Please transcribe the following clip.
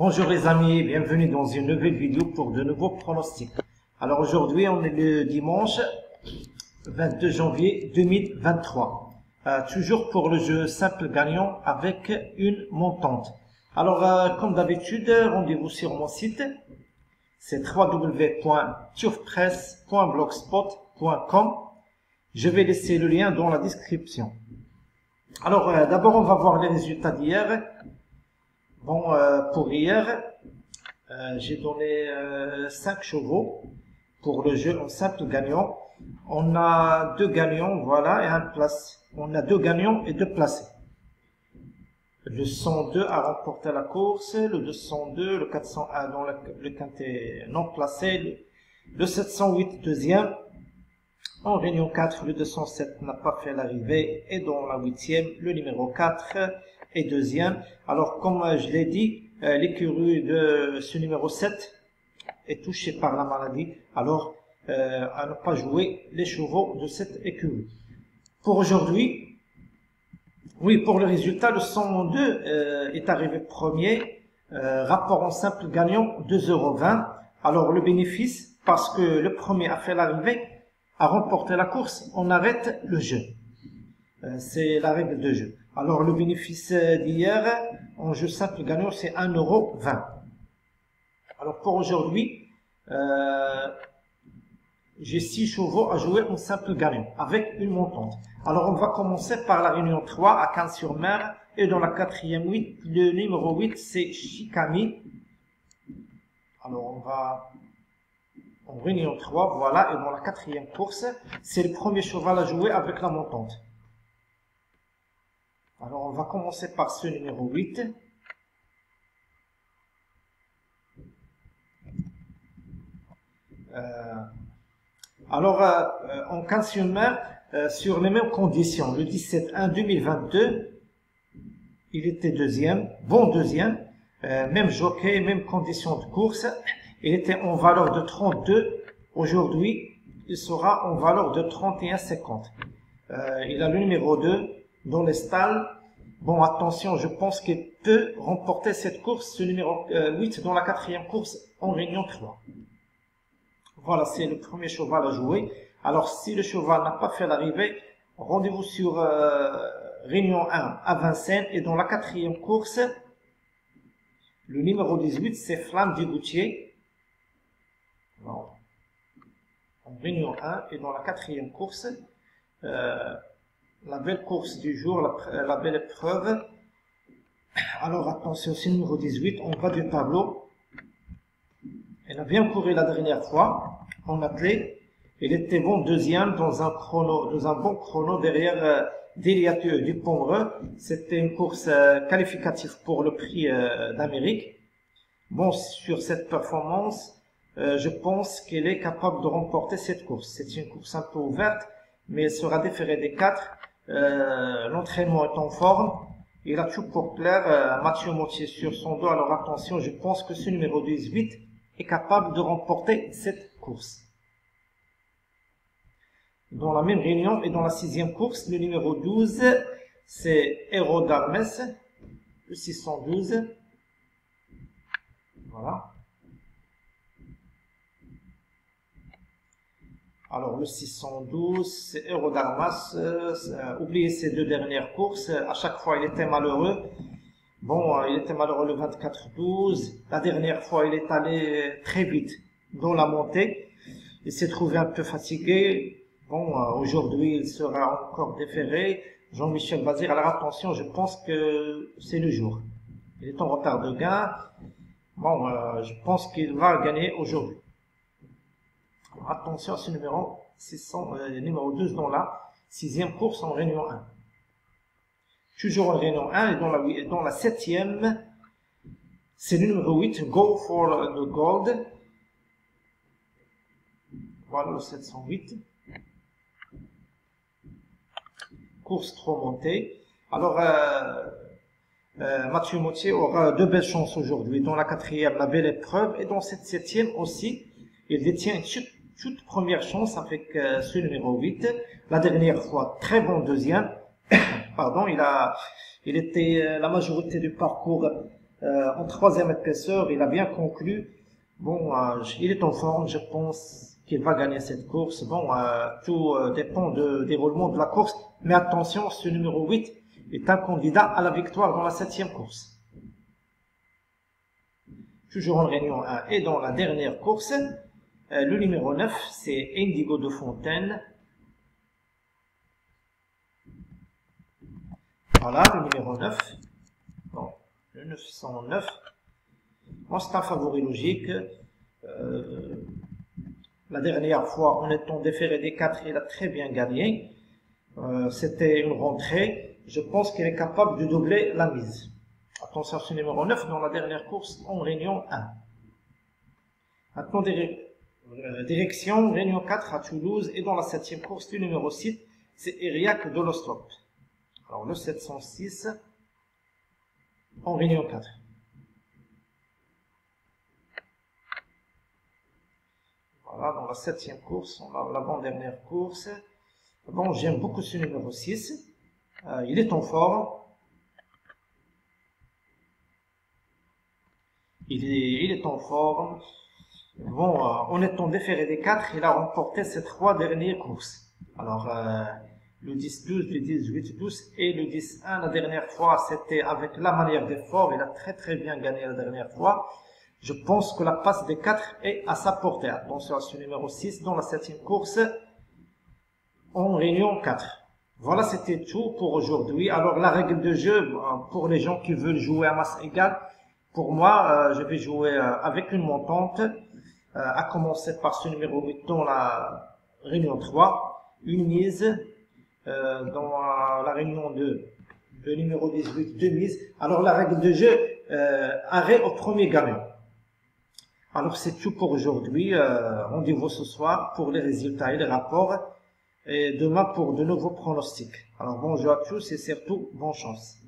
Bonjour les amis, bienvenue dans une nouvelle vidéo pour de nouveaux pronostics. Alors aujourd'hui on est le dimanche 22 janvier 2023. Toujours pour le jeu simple gagnant avec une montante. Alors comme d'habitude, rendez-vous sur mon site. C'est www.turfpress.blogspot.com. Je vais laisser le lien dans la description. Alors d'abord on va voir les résultats d'hier. Bon, pour hier, j'ai donné 5 chevaux pour le jeu en simple gagnant. On a 2 gagnants, voilà, et un place. On a 2 gagnants et 2 placés. Le 102 a remporté la course, le 202, le 401 dans le quintet non placé, le 708 deuxième. En réunion 4, le 207 n'a pas fait l'arrivée et dans la 8e, le numéro 4 est deuxième. Alors comme je l'ai dit, l'écurie de ce numéro 7 est touchée par la maladie. Alors à ne pas jouer les chevaux de cette écurie. Pour aujourd'hui, oui, pour le résultat, le 102 est arrivé premier. Rapport en simple gagnant 2,20 €. Alors le bénéfice, parce que le premier a fait l'arrivée, a remporté la course, on arrête le jeu. C'est la règle de jeu. Alors le bénéfice d'hier en jeu simple gagnant c'est 1,20 €. Alors pour aujourd'hui, j'ai 6 chevaux à jouer en simple gagnant avec une montante. Alors on va commencer par la réunion 3 à 15-sur-Mer et dans la 4e 8, le numéro 8 c'est Chicami. Alors on va en réunion 3, voilà, et dans la 4e course, c'est le premier cheval à jouer avec la montante. Alors on va commencer par ce numéro 8. En 15-sur-Mer, sur les mêmes conditions, le 17-1-2022, il était deuxième, bon deuxième, même jockey, même conditions de course, il était en valeur de 32, aujourd'hui il sera en valeur de 31,50. Il a le numéro 2 dans les stalles. Bon, attention, je pense qu'il peut remporter cette course, ce numéro 8 dans la 4e course en réunion 3. Voilà, c'est le premier cheval à jouer. Alors, si le cheval n'a pas fait l'arrivée, rendez-vous sur réunion 1 à Vincennes. Et dans la 4e course, le numéro 18, c'est Flamme du Goutier. En réunion 1 et dans la 4e course, la belle course du jour, la belle épreuve. Alors attention, c'est le numéro 18, on va du tableau. Il a bien couru la dernière fois en attelé. Il était bon deuxième dans un bon chrono derrière Déliateux du Pomereux. C'était une course qualificative pour le prix d'Amérique. Bon, sur cette performance, je pense qu'il est capable de remporter cette course. C'est une course un peu ouverte, mais elle sera déférée des 4. L'entraînement est en forme. Il a tout pour plaire. Mathieu Motier sur son dos. Alors attention, je pense que ce numéro 18 est capable de remporter cette course. Dans la même réunion et dans la 6e course, le numéro 12, c'est Héros d'Armès, le 612. Voilà. Alors le 612, c'est Héros d'Armas. Oubliez ces 2 dernières courses. À chaque fois, il était malheureux. Bon, il était malheureux le 24-12. La dernière fois, il est allé très vite dans la montée. Il s'est trouvé un peu fatigué. Bon, aujourd'hui, il sera encore déféré. Jean-Michel Bazir, alors attention, je pense que c'est le jour. Il est en retard de gain. Bon, je pense qu'il va gagner aujourd'hui. Attention à ce numéro 12 dans la 6e course en réunion 1. Toujours en réunion 1 et dans la 7e, c'est le numéro 8, Go for the Gold. Voilà le 708. Course trop montée. Alors, Mathieu Motier aura 2 belles chances aujourd'hui. Dans la 4e, la belle épreuve. Et dans cette 7e aussi, il détient une toute première chance avec ce numéro 8. La dernière fois, très bon deuxième. Pardon, il était la majorité du parcours en troisième épaisseur, il a bien conclu. Bon, il est en forme, je pense qu'il va gagner cette course. Bon, tout dépend du déroulement de la course, mais attention, ce numéro 8 est un candidat à la victoire dans la 7e course. Toujours en réunion 1 et dans la dernière course, le numéro 9, c'est Indigo de Fontaine. Voilà, le numéro 9. Bon, le 909. Bon, c'est un favori logique. La dernière fois, en étant déféré des 4, il a très bien gagné. C'était une rentrée. Je pense qu'il est capable de doubler la mise. Attention à ce numéro 9 dans la dernière course en réunion 1. Maintenant, direction réunion 4 à Toulouse et dans la 7e course, le numéro 6, c'est Ériac de l'Ostrop. Alors le 706 en réunion 4. Voilà, dans la 7e course, on a l'avant-dernière course. Bon, j'aime beaucoup ce numéro 6. Il est en forme. Il est en forme. Bon, en étant déféré des 4, il a remporté ses 3 dernières courses. Alors, le 10-12, le 18-12 et le 10-1, la dernière fois, c'était avec la manière d'effort. Il a très bien gagné la dernière fois. Je pense que la passe des 4 est à sa portée. Attention à ce numéro 6 dans la 7e course en réunion 4. Voilà, c'était tout pour aujourd'hui. Alors, la règle de jeu, pour les gens qui veulent jouer à masse égale, pour moi, je vais jouer avec une montante, à commencer par ce numéro 8 dans la réunion 3, une mise, dans la réunion 2, le numéro 18, 2 mises. Alors, la règle de jeu, arrêt au premier gagnant. Alors, c'est tout pour aujourd'hui. Rendez-vous ce soir pour les résultats et les rapports. Et demain pour de nouveaux pronostics. Alors, bonjour à tous et surtout, bonne chance.